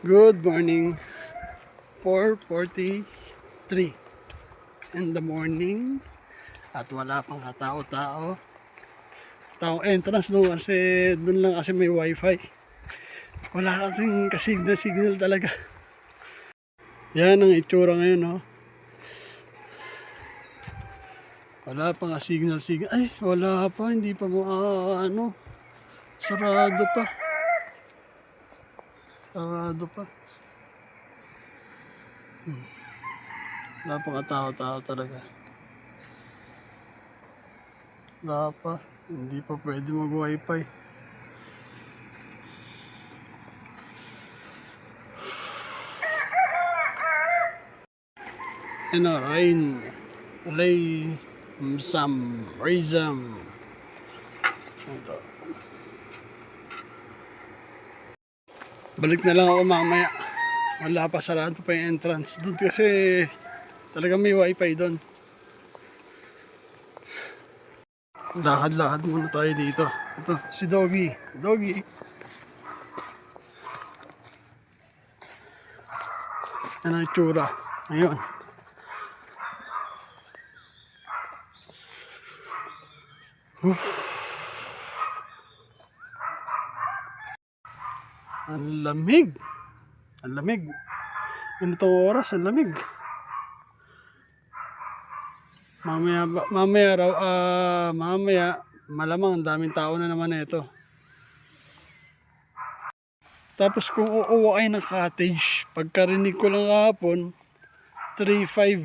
Good morning. 4:43 in the morning at wala pang katao-tao. Taong entrance doon kasi doon lang kasi may wifi. Wala kasing kasignal talaga. Yan ang itsura ngayon, no? Wala pang signal. Ay, wala pa. Hindi pa mo, sarado pa. Sarado pa. Wala pang katao-tao talaga. Wala pa. Hindi pa pwede mag-wifi. Rain, some reason. Ito. Balik na lang ako mamaya. Wala pa, sarado pa yung entrance. Doon kasi talaga may wifi doon. Lakad-lakad muna tayo dito. Ito, si Doggy. Doggy. Yan ang itsura. Ngayon. Ang lamig. Ang lamig. Ganitong oras, ang lamig. Mamaya malamang ang daming tao na naman ito. Tapos kung uuwi kayo ng cottage, pagkarinig ko lang kahapon, 3.5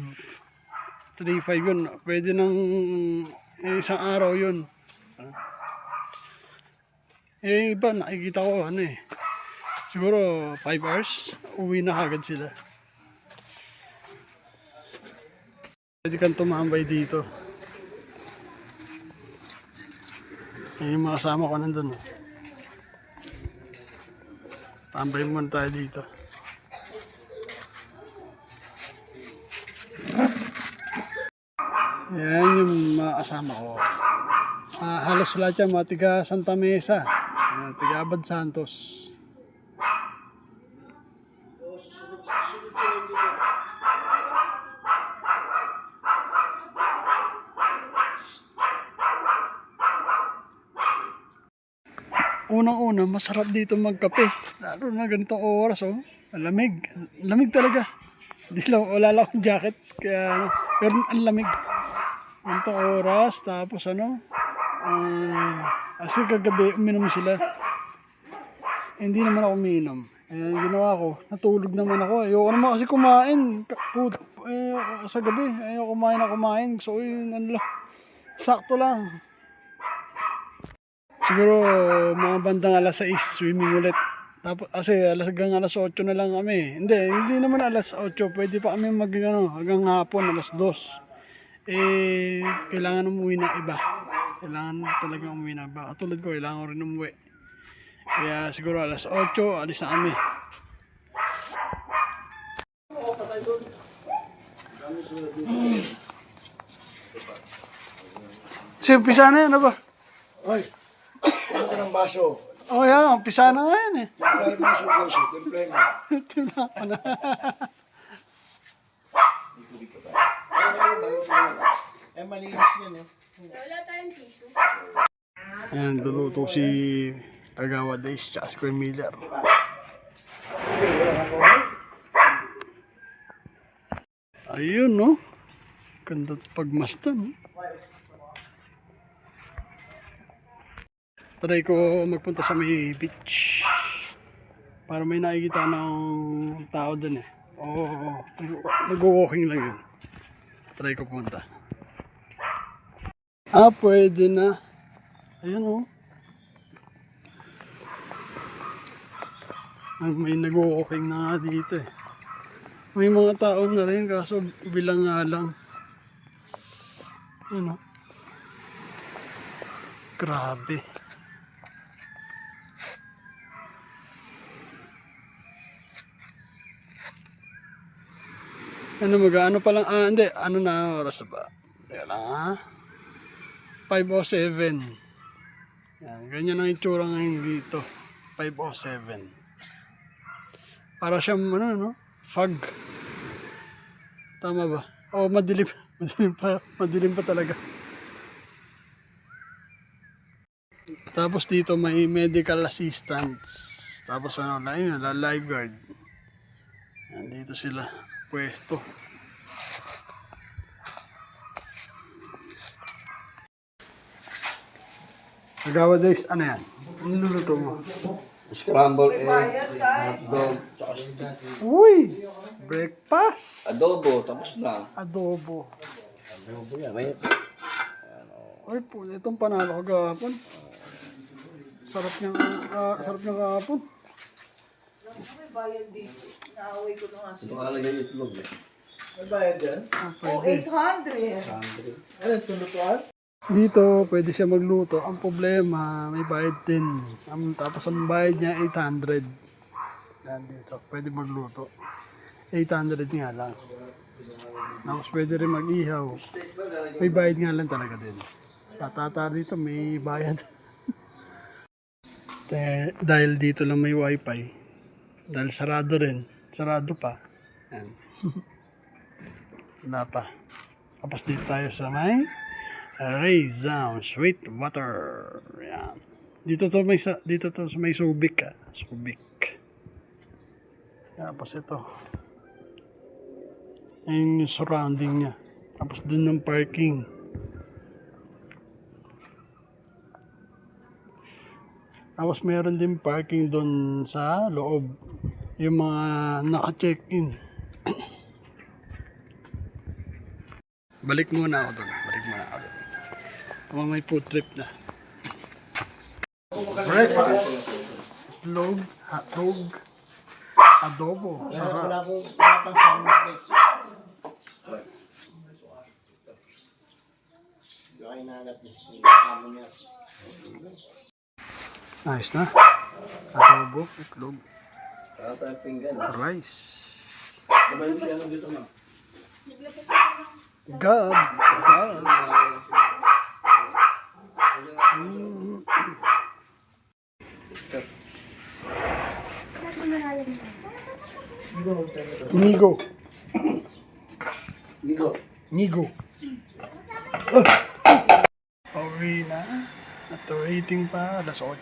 yun. Pwede ng isang araw yun. Iba nakikita ko siguro 5 hours, uwi na agad sila. Pwede kang tumambay dito. Yung mga kasama ko nandun. Tambay muna tayo dito. Yan yung mga kasama ko. Halos lahat yan, mga tiga Santa Mesa. Tiga Abad Santos. Unang-una, masarap dito magkape. Lalo na ganitong oras, oh. Lamig. Lamig talaga. Wala lang akong jacket. Pero ang lamig. Ganitong oras, tapos kasi kagabi uminom sila. Hindi naman ako uminom. Ginawa ko, natulog naman ako. Ayoko naman kasi kumain. Sa gabi, ayoko kumain. So, sakto lang. Siguro mga bandang alas 6 swimming ulit. Tapos kasi hanggang alas 8 na lang kami. Hindi naman alas 8, pwede pa kami hanggang hapon alas 2. Kailangan umuwi na iba. Kailangan talaga umuwi na iba. Katulad ko, kailangan rin umuwi. Kaya siguro alas 8, alis na kami. Umpisa na yan, ba? Ay, ano ka ng baso? Yan, umpisa na nga yan Templay mo sa baso, templay mo. Timla ko na. Malinis yan Wala tayong tissue. Ayan, luluto si Kagawa Days tsaka si Kuya Miller. Ayun, no? Ganda pagmastan. Try ko magpunta sa may beach para may nakikita ng tao dun Oo, nag-walking lang yun. Try ko punta. Pwede na. Ayun, may nag-walking na nga dito May mga tao na rin kaso bilang nga lang. Grabe. Mag-ano pa lang, hindi, na oras ba? Teka lang 5:07. Yan, ganyan ang itsura ngayon dito. 5:07. Para siyang ano, no? Fog. Tama ba? O madilim. Madilim pa talaga. Tapos dito may medical assistants. Tapos ano, lifeguard. Yan, dito sila pwesto. Agawa days, ano yan? Ano luluto mo? Scrambled egg, hotdog, Uy! Breakfast! adobo, tapos na. Adobo. Adobo yan, may Ay po, itong panalo ko gahapon. Sarap niyang kahapon. ito kalagay yung itlog eh. May bayad yan? Ah, Oh, pwede. 800. Ano, tulutuan? Dito, pwede siya magluto. Ang problema, may bayad din. Tapos ang bayad niya, 800. Yan dito, pwede magluto. 800 nga lang. Tapos pwede rin mag-ihaw. May bayad nga lang talaga din. Tatata dito, may bayad. Dahil dito lang may wifi. Dahil sarado rin. Sarado pa. Yan. Wala pa. Tapos dito tayo sa may Rayzam Sweet Water. Yan. Dito to sa may Subic. Subic. Tapos ito. Yung surrounding niya. Tapos dun ng parking. Tapos meron din parking doon sa loob. Yung mga naka-check-in. Balik muna ako doon. Ama may food trip na. Breakfast. Itlog, hotdog, adobo. Sarap. Wala pang sandwich. Hindi ako hinahanap niya. Nice na. Adobo, itlog, Saka tayo pinggan. rice. Sabay mo yan dito na. God. Nigo. Nigo. Pauwi na. At waiting pa, alas 8.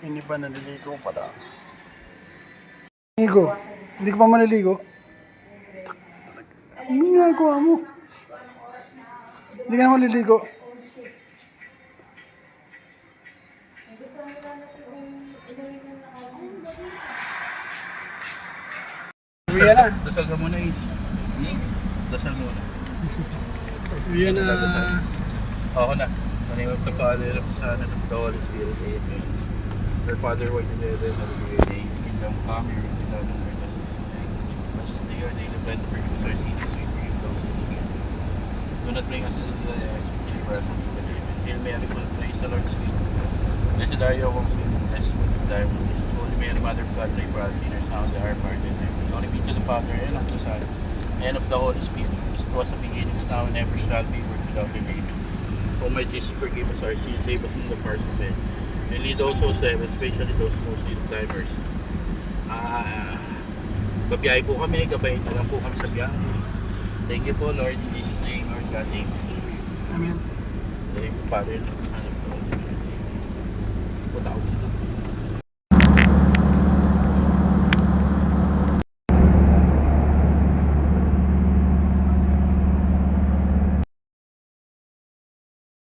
Yung iba naliligo pa lang. Nigo, hindi ka pa maliligo? Ano ginagawa mo? Hindi ka na maliligo. Uwi na. Dasal ka muna, Is. Dasal muna. Uwi na. Ako na. In the name of the Father, of the Son, and of the Holy Spirit. Amen. Our Father, who art in heaven, hallowed be your name. Kingdom come, your will be done on earth as it is in heaven. Give us today our daily bread, and forgive us our sins, as we forgive those who sin against us. Do not bring us into the test, but deliver us from evil. Amen. Hail Mary, full of grace, the Lord is with you. Blessed are you amongst women, and blessed is the fruit of thy womb, Jesus. Holy Mary, Mother of God, pray for us sinners, now and at the hour of our death. Amen. Glory be to the Father, and of the Son, and of the Holy Spirit, as it was in the beginning, is now, and ever shall be, world without end. Amen. O my Jesus, forgive us our sins, save us from the fires of hell, and lead those souls to heaven, especially those most in need of thy mercy. Babiyahe po kami, gabay na lang po kami sa biyahe. Thank you po, Lord, in Jesus' name, Lord God, name. Amen. Thank you, Father, and Son, and Holy Spirit. Punta ako sa